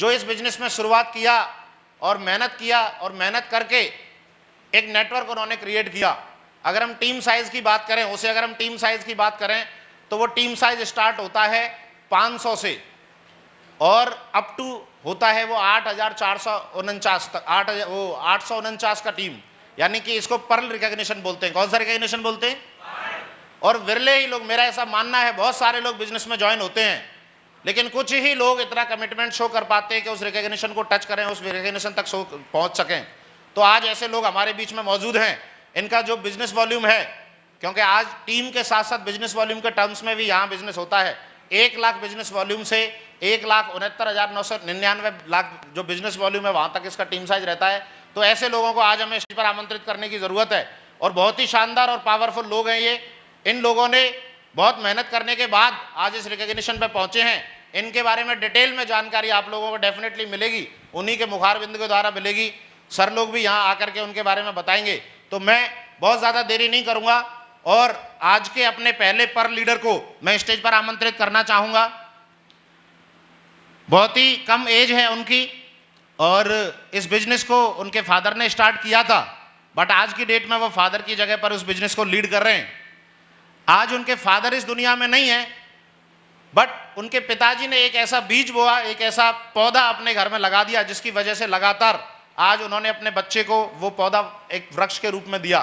जो इस बिजनेस में शुरुआत किया और मेहनत करके एक नेटवर्क उन्होंने क्रिएट किया। अगर हम टीम साइज की बात करें, अगर हम टीम साइज की बात करें तो वो टीम साइज स्टार्ट होता है 500 से और अप टू होता है वो 8,449 तक, 849 का टीम, यानी कि इसको पर्ल रिकॉग्निशन बोलते हैं। कौन सा रिकॉग्निशन बोलते हैं? और विरले ही लोग, मेरा ऐसा मानना है, बहुत सारे लोग बिजनेस में ज्वाइन होते हैं लेकिन कुछ ही लोग इतना कमिटमेंट शो कर पाते हैं कि उस रिकॉग्निशन को टच करें, उस रिकॉग्निशन तक पहुंच सकें। तो आज ऐसे लोग हमारे बीच में मौजूद हैं। इनका जो बिजनेस वॉल्यूम है, क्योंकि आज टीम के साथ साथ बिजनेस वॉल्यूम के टर्म्स में भी यहाँ बिजनेस होता है, 1 लाख बिजनेस वॉल्यूम से 1,69,999 लाख जो बिजनेस वॉल्यूम है वहाँ तक इसका टीम साइज रहता है। तो ऐसे लोगों को आज हमें स्टेज पर आमंत्रित करने की ज़रूरत है और बहुत ही शानदार और पावरफुल लोग हैं ये। इन लोगों ने बहुत मेहनत करने के बाद आज इस रिकॉग्निशन पे पहुंचे हैं। इनके बारे में डिटेल में जानकारी आप लोगों को डेफिनेटली मिलेगी, उन्हीं के मुखारबिंद के द्वारा मिलेगी। सर लोग भी यहाँ आकर के उनके बारे में बताएंगे। तो मैं बहुत ज़्यादा देरी नहीं करूँगा और आज के अपने पहले पर लीडर को मैं स्टेज पर आमंत्रित करना चाहूँगा। बहुत ही कम एज है उनकी और इस बिजनेस को उनके फादर ने स्टार्ट किया था, बट आज की डेट में वो फादर की जगह पर उस बिजनेस को लीड कर रहे हैं। आज उनके फादर इस दुनिया में नहीं है, बट उनके पिताजी ने एक ऐसा बीज बोया, एक ऐसा पौधा अपने घर में लगा दिया जिसकी वजह से लगातार आज उन्होंने अपने बच्चे को वो पौधा एक वृक्ष के रूप में दिया।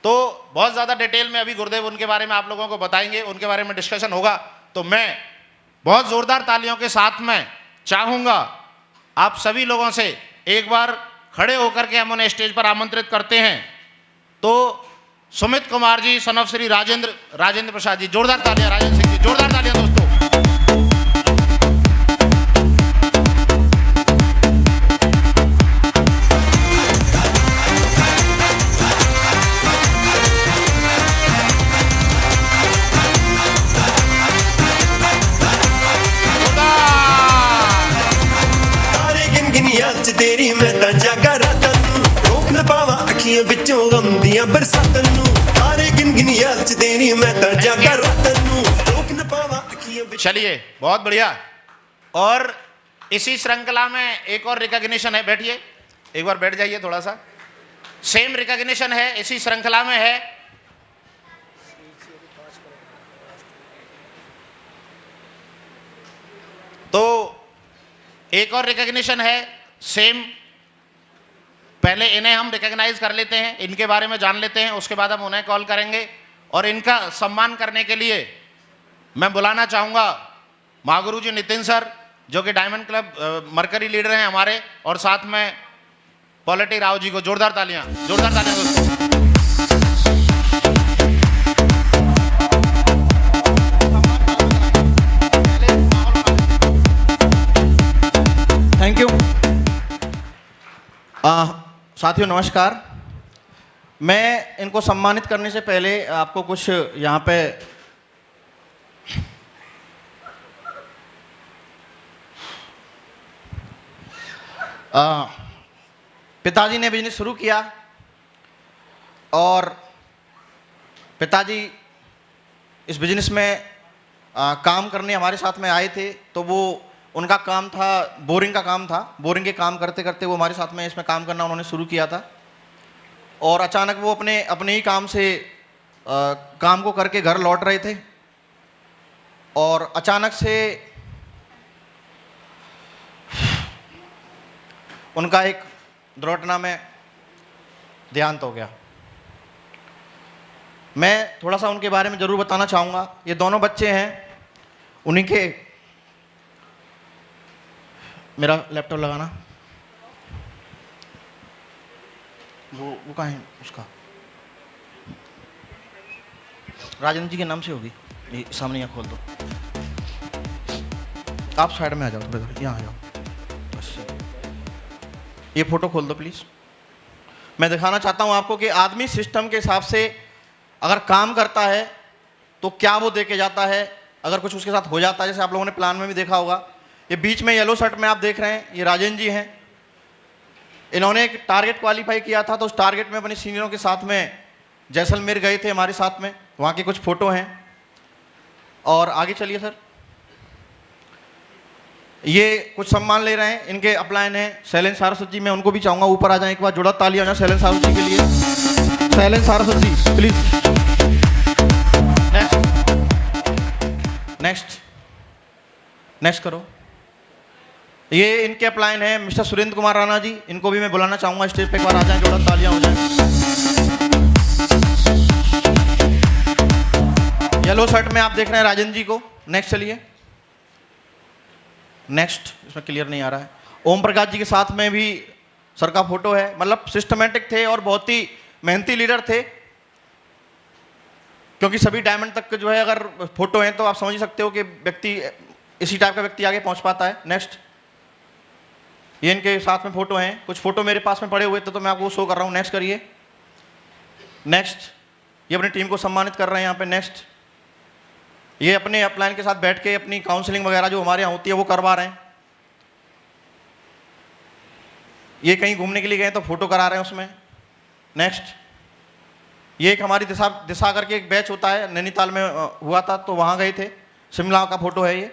तो बहुत ज़्यादा डिटेल में अभी गुरुदेव उनके बारे में आप लोगों को बताएंगे, उनके बारे में डिस्कशन होगा। तो मैं बहुत ज़ोरदार तालियों के साथ में चाहूँगा आप सभी लोगों से एक बार खड़े होकर के हम उन्हें स्टेज पर आमंत्रित करते हैं। तो सुमित कुमार जी, सन ऑफ श्री राजेंद्र प्रसाद जी, जोरदार तालियां। राजेंद्र सिंह जी, जोरदार तालियां दोस्तों। तेरी मैं तां जागा रातां नूं, रोक ना पावा अखियां विचों गम दियां बरसातां नूं। तारे गिन याद च तेरी मैं तां जागा रातां नूं, रोक ना पावा अखियां विचों। चलिए, बहुत बढ़िया। और इसी श्रृंखला में एक और रिकॉग्निशन है, बैठिए, एक बार बैठ जाइए थोड़ा सा। सेम रिकॉग्निशन है, इसी श्रृंखला में है। तो एक और रिकॉग्निशन है सेम। पहले इन्हें हम रिकॉग्नाइज कर लेते हैं, इनके बारे में जान लेते हैं, उसके बाद हम उन्हें कॉल करेंगे। और इनका सम्मान करने के लिए मैं बुलाना चाहूँगा महागुरु जी नितिन सर, जो कि डायमंड क्लब मरकरी लीडर हैं हमारे, और साथ में पॉलिटी राव जी को। जोरदार तालियां, जोरदार तालियां दोस्तों। Thank you. साथियों नमस्कार। मैं इनको सम्मानित करने से पहले आपको कुछ यहाँ पे पिताजी ने बिजनेस शुरू किया और पिताजी इस बिजनेस में काम करने हमारे साथ में आए थे। तो वो उनका काम था, बोरिंग का काम था। बोरिंग के काम करते करते वो हमारे साथ में इसमें काम करना उन्होंने शुरू किया था और अचानक वो अपने ही काम से काम को करके घर लौट रहे थे और अचानक से उनका एक दुर्घटना में देहांत हो गया। मैं थोड़ा सा उनके बारे में ज़रूर बताना चाहूँगा। ये दोनों बच्चे हैं, उन्हीं के, मेरा लैपटॉप लगाना, वो कहाँ है उसका, राजेंद्र जी के नाम से होगी। ये सामने यहाँ खोल दो, आप साइड में आ जाओ, थोड़ा यहाँ आ जाओ बस। ये फोटो खोल दो प्लीज़। मैं दिखाना चाहता हूँ आपको कि आदमी सिस्टम के हिसाब से अगर काम करता है तो क्या वो दे के जाता है, अगर कुछ उसके साथ हो जाता है। जैसे आप लोगों ने प्लान में भी देखा होगा, ये बीच में येलो शर्ट में आप देख रहे हैं, ये राजेंद्र जी हैं। इन्होंने एक टारगेट क्वालिफाई किया था, तो उस टारगेट में अपने सीनियरों के साथ में जैसलमेर गए थे हमारे साथ में, वहाँ की कुछ फ़ोटो हैं। और आगे चलिए सर। ये कुछ सम्मान ले रहे हैं, इनके अपलायन हैं शैलेंद्र सारस्वत जी। मैं उनको भी चाहूँगा ऊपर आ जाएं, एक बार जोड़ा तालियां हो जाए शैलेंद्र सारस्वत जी के लिए। शैलेंद्र सारस्वत जी प्लीज। नेक्स्ट करो। ये इनके अपलायन हैं मिस्टर सुरेंद्र कुमार राणा जी, इनको भी मैं बुलाना चाहूँगा स्टेज पे, एक बार आ जाएं, जोड़ा तालियां हो जाएं। येलो शर्ट में आप देख रहे हैं राजन जी को। नेक्स्ट चलिए। नेक्स्ट, इसमें क्लियर नहीं आ रहा है। ओम प्रकाश जी के साथ में भी सर का फोटो है। मतलब सिस्टमेटिक थे और बहुत ही मेहनती लीडर थे, क्योंकि सभी डायमंड तक के जो है अगर फोटो हैं तो आप समझ ही सकते हो कि व्यक्ति, इसी टाइप का व्यक्ति आगे पहुंच पाता है। नेक्स्ट, ये इनके साथ में फोटो हैं। कुछ फोटो मेरे पास में पड़े हुए थे तो मैं आपको शो कर रहा हूँ। नेक्स्ट करिए। नेक्स्ट, ये अपनी टीम को सम्मानित कर रहे हैं यहाँ पे। नेक्स्ट, ये अपने अपलाइन के साथ बैठ के अपनी काउंसलिंग वगैरह जो हमारे यहाँ होती है वो करवा रहे हैं। ये कहीं घूमने के लिए गए तो फोटो करा रहे हैं उसमें। नेक्स्ट, ये एक हमारी दिशा करके एक बैच होता है, नैनीताल में हुआ था तो वहाँ गए थे। शिमला का फोटो है, ये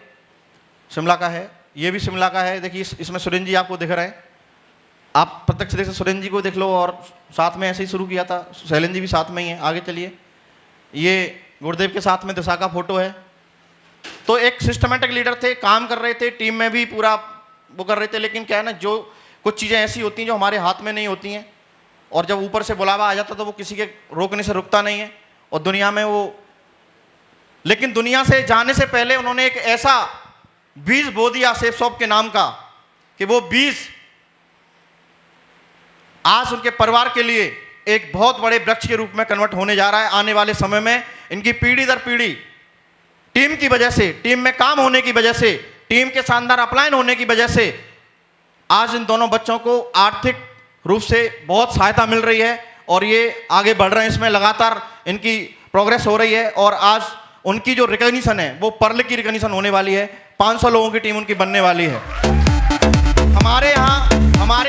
शिमला का है। ये भी शिमला का है। देखिए इसमें सुरेंद्र जी आपको दिख रहे हैं, आप प्रत्यक्ष देख से सुरेंद्र जी को देख लो। और साथ में ऐसे ही शुरू किया था, शैलेंद्र जी भी साथ में ही है। आगे चलिए। ये गुरुदेव के साथ में दिशा का फोटो है। तो एक सिस्टमेटिक लीडर थे, काम कर रहे थे, टीम में भी पूरा वो कर रहे थे। लेकिन क्या है ना, जो कुछ चीज़ें ऐसी होती हैं जो हमारे हाथ में नहीं होती हैं, और जब ऊपर से बुलावा आ जाता तो वो किसी के रोकने से रुकता नहीं है। और दुनिया में वो, लेकिन दुनिया से जाने से पहले उन्होंने एक ऐसा बीज बो दिया सेफ शॉप के नाम का, कि वो बीज आज उनके परिवार के लिए एक बहुत बड़े वृक्ष के रूप में कन्वर्ट होने जा रहा है। आने वाले समय में इनकी पीढ़ी दर पीढ़ी टीम की वजह से, टीम में काम होने की वजह से, टीम के शानदार अपलायन होने की वजह से आज इन दोनों बच्चों को आर्थिक रूप से बहुत सहायता मिल रही है और ये आगे बढ़ रहे हैं। इसमें लगातार इनकी प्रोग्रेस हो रही है और आज उनकी जो रिकॉग्निशन है वो पर्ल की रिकॉग्निशन होने वाली है। 500 लोगों की टीम उनकी बनने वाली है। हमारे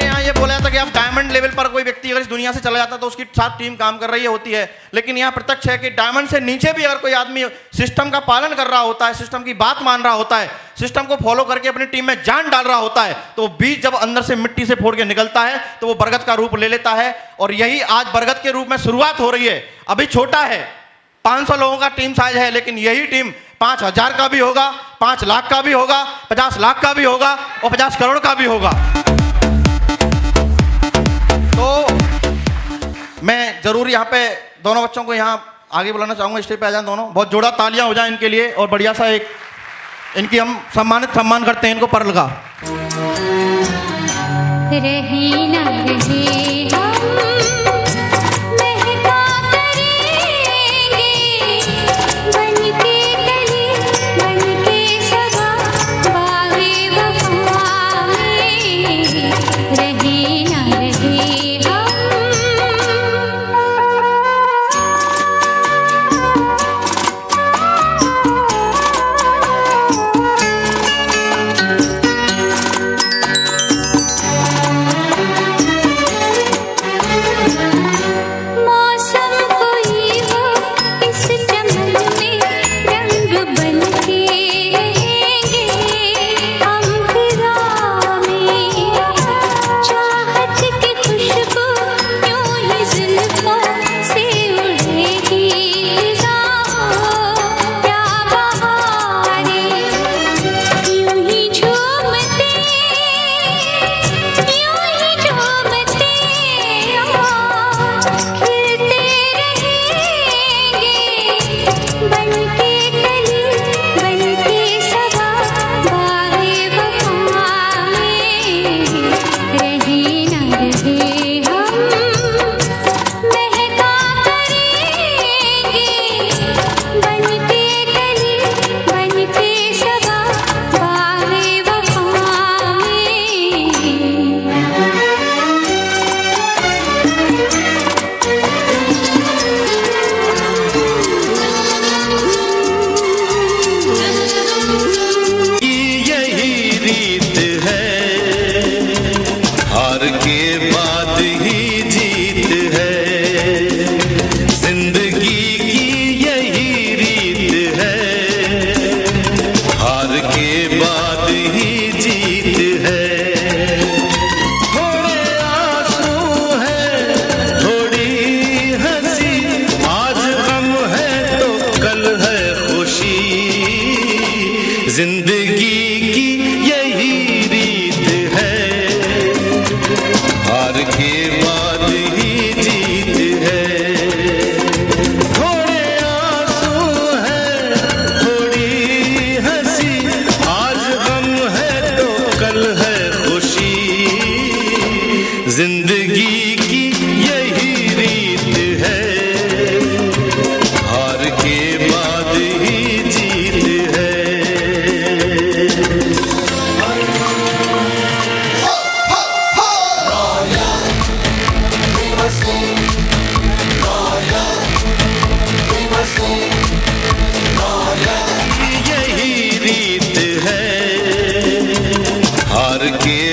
यहाँ ये बोला जाता है कि अब डायमंड लेवल पर कोई व्यक्ति अगर इस दुनिया से चला जाता है तो उसकी साथ टीम काम कर रही होती है, लेकिन यहाँ प्रत्यक्ष है कि डायमंड से नीचे भी अगर कोई आदमी सिस्टम का पालन कर रहा होता है, सिस्टम की बात मान रहा होता है, सिस्टम को फॉलो करके अपनी टीम में जान डाल रहा होता है, तो बीज जब अंदर से मिट्टी से फोड़ के निकलता है तो वो बरगद का रूप ले लेता है। और यही आज बरगद के रूप में शुरुआत हो रही है। अभी छोटा है, 500 लोगों का टीम साइज है, लेकिन यही टीम 5000 का भी होगा, 5 लाख का भी होगा, 50 लाख का भी होगा और 50 करोड़ का भी होगा। तो मैं जरूर यहाँ पे दोनों बच्चों को यहाँ आगे बुलाना चाहूँगा, स्टेज पे आ जाएं दोनों। बहुत जोड़ा तालियां हो जाएं इनके लिए और बढ़िया सा एक इनकी हम सम्मान करते हैं इनको पर्ल का। रही ना रही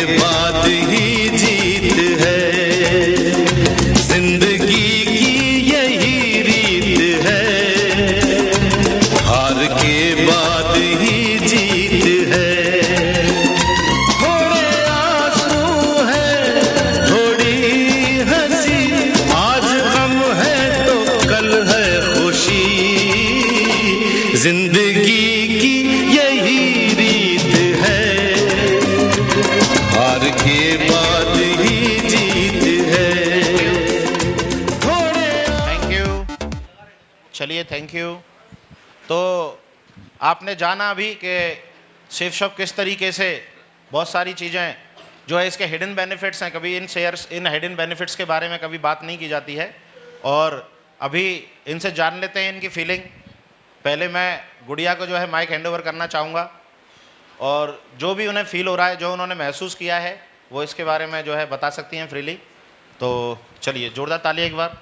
बाद ही जीत है, जिंदगी की यही रीत है, हार के बाद ही जीत है। थोड़े आंसू है, थोड़ी हंसी, आज गम है तो कल है खुशी, जिंदगी की यही रीत है, हार के बाद ही जीत है। Thank you. चलिए, थैंक यू। तो आपने जाना अभी कि शिव शॉप किस तरीके से बहुत सारी चीज़ें जो है इसके हिडन बेनिफिट्स हैं, कभी इन शेयर्स, इन हिडन बेनिफिट्स के बारे में कभी बात नहीं की जाती है, और अभी इनसे जान लेते हैं इनकी फीलिंग। पहले मैं गुड़िया को जो है माइक हैंडओवर करना चाहूँगा, और जो भी उन्हें फील हो रहा है, जो उन्होंने महसूस किया है, वो इसके बारे में जो है बता सकती हैं फ्रीली। तो चलिए, जोरदार ताली एक बार।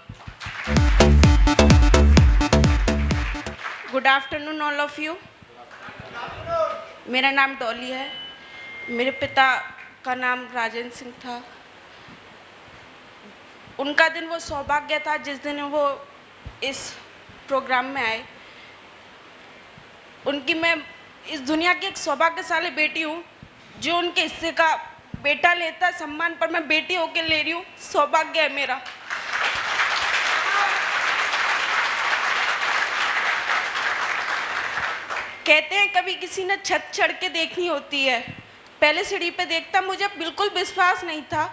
Good afternoon all of you. मेरा नाम डॉली है। मेरे पिता का नाम राजेंद्र सिंह था। उनका दिन वो सौभाग्य था जिस दिन वो इस प्रोग्राम में आए। उनकी मैं इस दुनिया की एक सौभाग्यशाली बेटी हूँ जो उनके हिस्से का बेटा लेता सम्मान पर मैं बेटी होके ले रही हूँ। सौभाग्य है मेरा। कहते हैं कभी किसी ने छत चढ़ के देखनी होती है। पहले सीढ़ी पे देखता मुझे बिल्कुल विश्वास नहीं था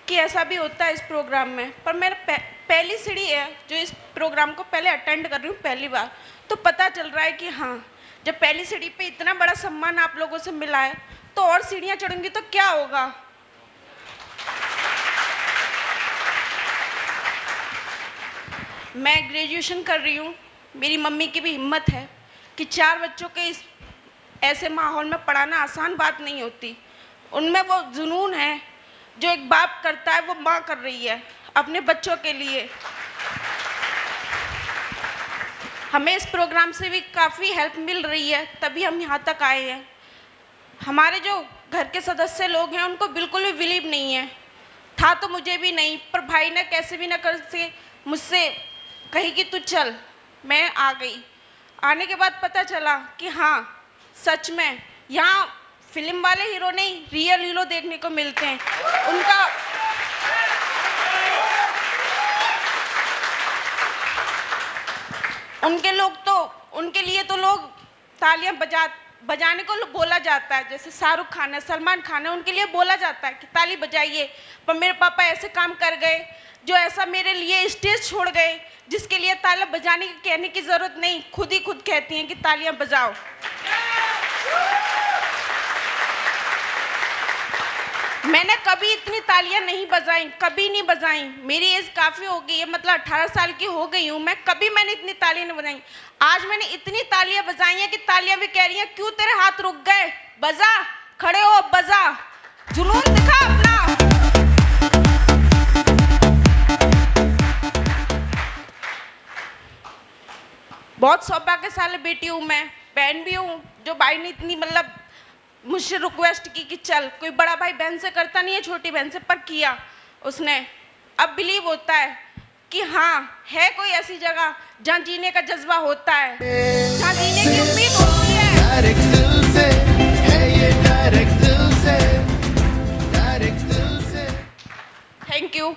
कि ऐसा भी होता है इस प्रोग्राम में, पर मेरा पहली सीढ़ी है जो इस प्रोग्राम को पहले अटेंड कर रही हूँ पहली बार, तो पता चल रहा है कि हाँ, जब पहली सीढ़ी पे इतना बड़ा सम्मान आप लोगों से मिला है तो और सीढ़ियाँ चढ़ूंगी तो क्या होगा। मैं ग्रेजुएशन कर रही हूँ। मेरी मम्मी की भी हिम्मत है कि 4 बच्चों के इस ऐसे माहौल में पढ़ाना आसान बात नहीं होती। उनमें वो जुनून है जो एक बाप करता है, वो माँ कर रही है अपने बच्चों के लिए। हमें इस प्रोग्राम से भी काफ़ी हेल्प मिल रही है, तभी हम यहाँ तक आए हैं। हमारे जो घर के सदस्य लोग हैं उनको बिल्कुल भी बिलीव नहीं है, था तो मुझे भी नहीं, पर भाई ने कैसे भी न कर से मुझसे कही कि तू चल। मैं आ गई। आने के बाद पता चला कि हाँ, सच में यहाँ फिल्म वाले हीरो नहीं, रियल हीरो देखने को मिलते हैं। उनके लिए तो लोग तालियां बजाने को बोला जाता है। जैसे शाहरुख खान है, सलमान खान है, उनके लिए बोला जाता है कि ताली बजाइए, पर मेरे पापा ऐसे काम कर गए जो ऐसा मेरे लिए स्टेज छोड़ गए जिसके लिए तालियां बजाने की कहने की ज़रूरत नहीं, खुद ही खुद कहती हैं कि तालियां बजाओ। मैंने कभी इतनी तालियां नहीं बजाई, कभी नहीं बजाई। मेरी एज काफ़ी हो गई है, मतलब 18 साल की हो गई हूँ मैं, कभी मैंने इतनी तालियां नहीं बजाई। आज मैंने इतनी तालियां बजाई हैं कि तालियां भी कह रही हैं क्यों तेरे हाथ रुक गए, बजा, खड़े हो, बजा, जुनून दिखा अपना। बहुत सौभाग्यशाली बेटी हूँ मैं, बहन भी हूँ जो भाई ने इतनी मतलब मुझसे रिक्वेस्ट की कि चल। कोई बड़ा भाई बहन से करता नहीं है, छोटी बहन से, पर किया उसने। अब बिलीव होता है कि हाँ, है कोई ऐसी जगह जहाँ जीने का जज्बा होता है, जहाँ जीने की उम्मीद होती है। Thank you.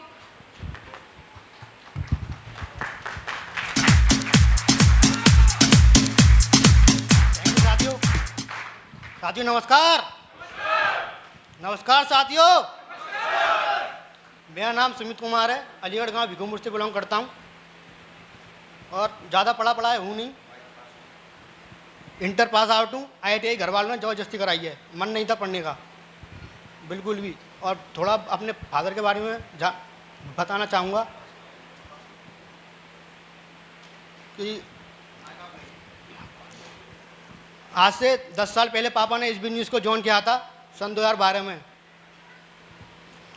साथियों नमस्कार। नमस्कार साथियों। मेरा नाम सुमित कुमार है, अलीगढ़ गांव भिगुमुर से बिलोंग करता हूं और ज़्यादा पढ़ा हूं नहीं। इंटर पास आउट हूं। IITI घर वालों ने ज़बरदस्ती कराई है, मन नहीं था पढ़ने का बिल्कुल भी। और थोड़ा अपने फादर के बारे में बताना चाहूँगा कि आज से 10 साल पहले पापा ने SB न्यूज़ को ज्वाइन किया था, सन 2012 में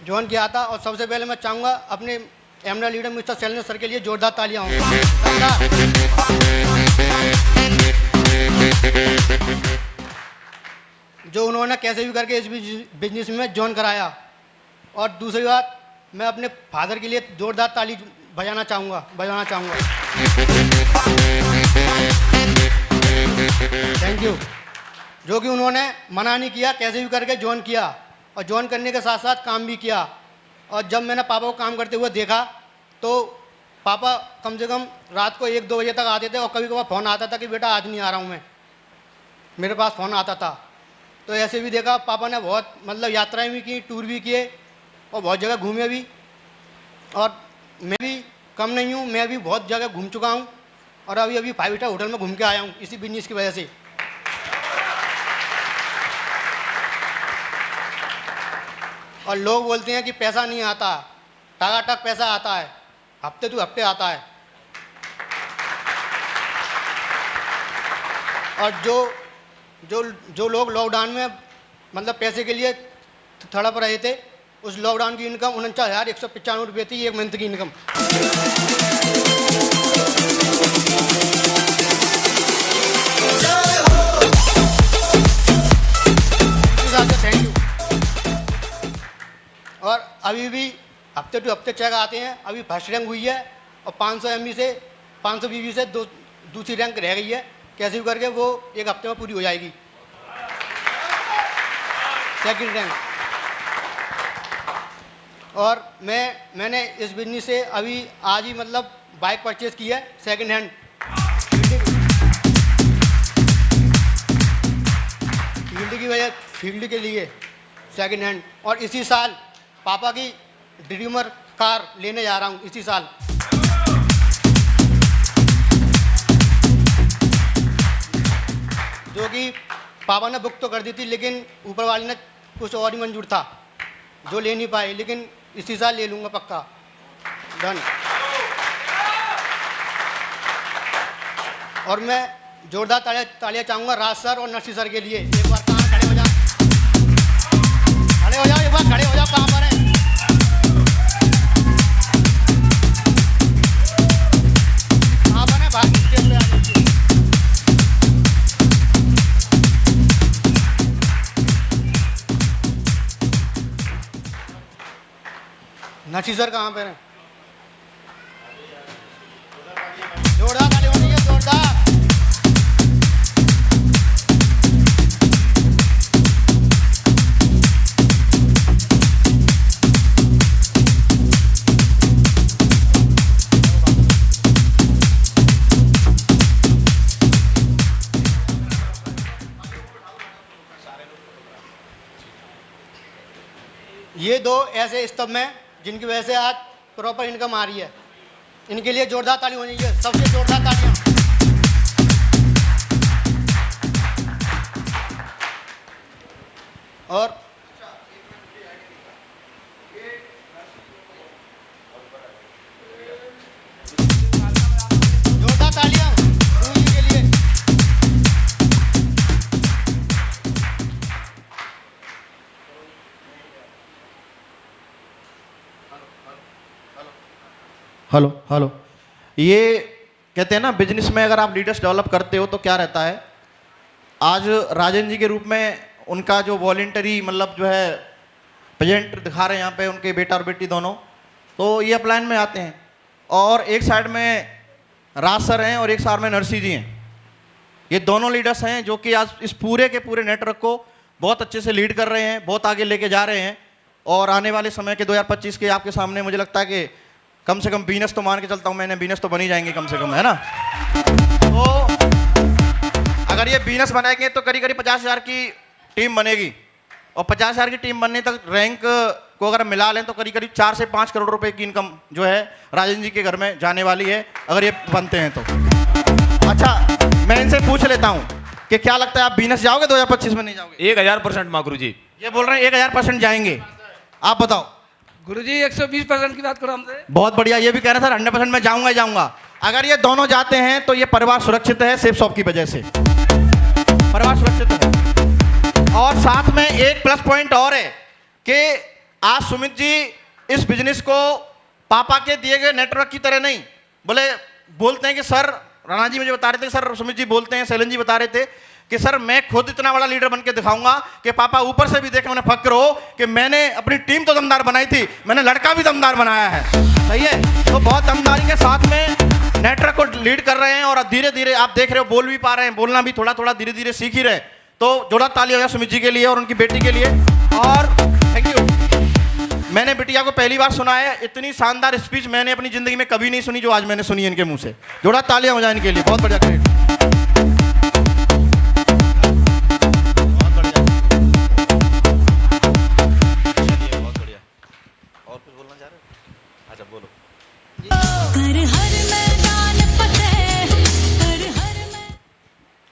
ज्वाइन किया था। और सबसे पहले मैं चाहूँगा अपने एमना लीडर मिस्टर शैलेंद्र सर के लिए जोरदार तालियां हों। जो उन्होंने कैसे भी करके इस बिजनेस में जॉइन कराया। और दूसरी बात, मैं अपने फादर के लिए जोरदार ताली बजाना चाहूँगा। Thank you. जो कि उन्होंने मना नहीं किया, कैसे भी करके जॉइन किया और जॉइन करने के साथ साथ काम भी किया। और जब मैंने पापा को काम करते हुए देखा तो पापा कम से कम रात को 1-2 बजे तक आते थे और कभी कभार फ़ोन आता था कि बेटा आज नहीं आ रहा हूँ मैं, मेरे पास फ़ोन आता था। तो ऐसे भी देखा पापा ने बहुत मतलब यात्राएं भी की, टूर भी किए और बहुत जगह घूमे भी। और मैं भी कम नहीं हूँ, मैं भी बहुत जगह घूम चुका हूँ और अभी 5 स्टार होटल में घूम के आया हूँ इसी बिजनेस की वजह से। और लोग बोलते हैं कि पैसा नहीं आता, टकाटक पैसा आता है, हफ्ते टू हफ्ते आता है। और जो लोग लॉकडाउन में मतलब पैसे के लिए तड़प रहे थे, उस लॉकडाउन की इनकम 49,195 रुपये थी, एक मंथ की इनकम। Thank you. और अभी भी हफ्ते टू हफ्ते चेक आते हैं। अभी फर्स्ट रैंक हुई है और 500 MB से 500 BB से दूसरी रैंक रह गई है। कैसे भी करके वो एक हफ्ते में पूरी हो जाएगी, सेकंड रैंक। और मैंने इस बिजनेस से अभी आज ही मतलब बाइक परचेज़ की है सेकंड हैंड, फील्ड के लिए सेकंड हैंड। और इसी साल पापा की ड्रीमर कार लेने जा रहा हूँ इसी साल। जो कि पापा ने बुक तो कर दी थी, लेकिन ऊपर वाले ने कुछ और ही मंजूर था जो ले नहीं पाए, लेकिन इसी साल ले लूँगा पक्का। डन। और मैं जोरदार तालियां चाहूँगा राज सर और नर्सी सर के लिए। एक बार कहाँ खड़े हो जाओ, एक बार खड़े हो जाओ, कहाँ पर हैं? कहाँ पर हैं? बाहर स्टेज पे आ जाइए। नर्सी सर कहाँ पर हैं? जोरदार ताली होनी है, जोरदार। ये 2 ऐसे स्तंभ हैं जिनकी वजह से आज प्रॉपर इनकम आ रही है। इनके लिए जोरदार ताली होनी चाहिए, सबसे जोरदार तालियां। और जोरदार तालियां गुरु जी के लिए। हेलो। ये कहते हैं ना, बिजनेस में अगर आप लीडर्स डेवलप करते हो तो क्या रहता है। आज राजन जी के रूप में उनका जो वॉलेंटरी मतलब जो है प्रेजेंट दिखा रहे हैं यहाँ पे, उनके बेटा और बेटी दोनों, तो ये अपलाइन में आते हैं। और एक साइड में राज सर हैं और एक साइड में नरसी जी हैं। ये दोनों लीडर्स हैं जो कि आज इस पूरे के पूरे नेटवर्क को बहुत अच्छे से लीड कर रहे हैं, बहुत आगे लेके जा रहे हैं। और आने वाले समय के 2025 के आपके सामने मुझे लगता है कि कम से कम बीनस तो मान के चलता हूँ मैंने, बीनस तो बनी जाएंगे कम से कम, है ना। तो अगर ये बीनस बनाएंगे तो करीब 50,000 की टीम बनेगी। और 50,000 की टीम बनने तक रैंक को अगर मिला लें तो करीब 4 से 5 करोड़ रुपए की इनकम जो है राजन जी के घर में जाने वाली है, अगर ये बनते हैं तो। अच्छा, मैं इनसे पूछ लेता हूँ कि क्या लगता है, आप बीनस जाओगे 2025 में? नहीं जाओगे? 1000% माँ गुरु जी। ये बोल रहे हैं 1000% जाएंगे। आप बताओ। गुरुजी 120% की बात करो हमसे। बहुत बढ़िया। ये भी कह रहे हैं सर 100% मैं जाऊंगा ही जाऊंगा। अगर ये दोनों जाते हैं तो ये परिवार सुरक्षित है, सेफ शॉप की वजह से परिवार सुरक्षित है। और साथ में एक प्लस पॉइंट और है कि आज सुमित जी इस बिजनेस को पापा के दिए गए नेटवर्क की तरह नहीं बोलते हैं कि सर, राणा जी मुझे बता रहे थे, सर सुमित जी बोलते हैं, सैलन जी बता रहे थे कि सर मैं खुद इतना बड़ा लीडर बन के दिखाऊंगा कि पापा ऊपर से भी देखें, उन्हें फक्र हो कि मैंने अपनी टीम तो दमदार बनाई थी, मैंने लड़का भी दमदार बनाया है। सही है, तो बहुत दमदारी के साथ में नेटवर्क को लीड कर रहे हैं और धीरे धीरे आप देख रहे हो बोल भी पा रहे हैं, बोलना भी थोड़ा थोड़ा धीरे धीरे सीख ही रहे हैं। तो जोड़ा ताली हो गया सुमित जी के लिए और उनकी बेटी के लिए। और थैंक यू। मैंने बिटिया को पहली बार सुना है, इतनी शानदार स्पीच मैंने अपनी जिंदगी में कभी नहीं सुनी जो आज मैंने सुनी इनके मुंह से। जोड़ा तालियां हो जाए इनके लिए, बहुत बढ़िया, ग्रेट।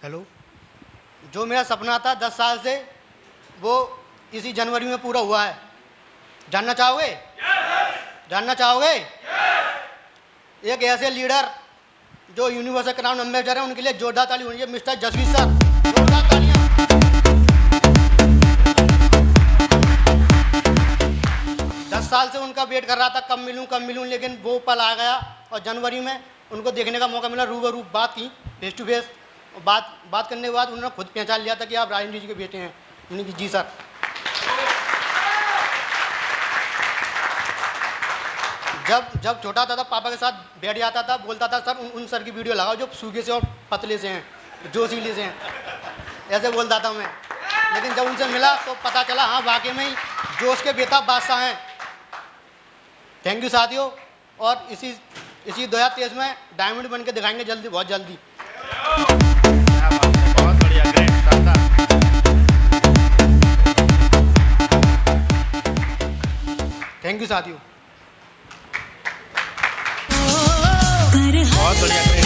हेलो, जो मेरा सपना था 10 साल से वो इसी जनवरी में पूरा हुआ है। जानना चाहोगे? जानना चाहोगे? एक ऐसे लीडर जो यूनिवर्सल क्राउन एम्बेसडर है, उनके लिए जोरदार ताली होनी चाहिए। मिस्टर जसवीर सर, जोरदार तालियां। 10 साल से उनका वेट कर रहा था कब मिलूं, लेकिन वो पल आ गया और जनवरी में उनको देखने का मौका मिला। रूबरू बात की, फेस टू फेस बात करने के बाद उन्होंने खुद पहचान लिया था कि आप राजेंद्र जी के बेटे हैं। उन्होंने की जी सर। जब छोटा था पापा के साथ बैठ जाता था, बोलता था सर उन सर की वीडियो लगाओ जो सूखे से और पतले से हैं, जोशीले से हैं, ऐसे बोलता था मैं। लेकिन जब उनसे मिला तो पता चला हाँ वाकई में ही जोश के बेताब बादशाह हैं। थैंक यू साथियों, और इसी 2023 में डायमंड बन के दिखाएंगे जल्दी, बहुत जल्दी। बहुत बढ़िया, ग्रेट, शानदार। थैंक यू साथियों। बहुत बढ़िया, ग्रेट।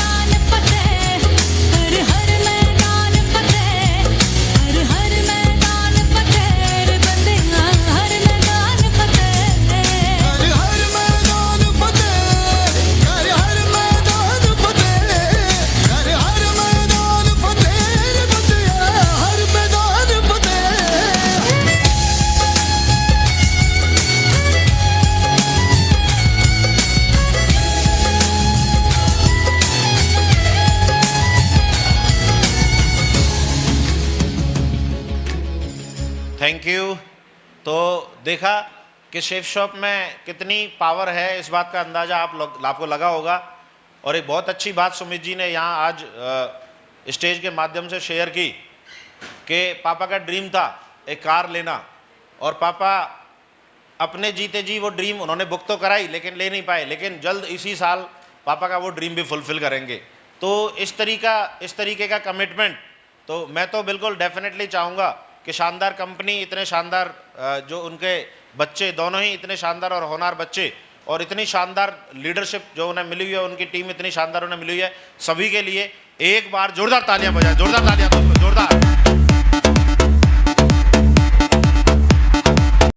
Thank you. तो देखा कि शेफ शॉप में कितनी पावर है, इस बात का अंदाज़ा आपको लगा होगा। और एक बहुत अच्छी बात सुमित जी ने यहाँ आज स्टेज के माध्यम से शेयर की कि पापा का ड्रीम था एक कार लेना, और पापा अपने जीते जी वो ड्रीम उन्होंने बुक तो कराई लेकिन ले नहीं पाए, लेकिन जल्द इसी साल पापा का वो ड्रीम भी फुलफ़िल करेंगे। तो इस तरीके का कमिटमेंट तो मैं तो बिल्कुल डेफिनेटली चाहूँगा कि शानदार कंपनी, इतने शानदार जो उनके बच्चे दोनों ही इतने शानदार और होनहार बच्चे, और इतनी शानदार लीडरशिप जो उन्हें मिली हुई है, उनकी टीम इतनी शानदार उन्हें मिली हुई है, सभी के लिए एक बार जोरदार तालियां बजाएं, जोरदार तालियां दोस्तों, जोरदार।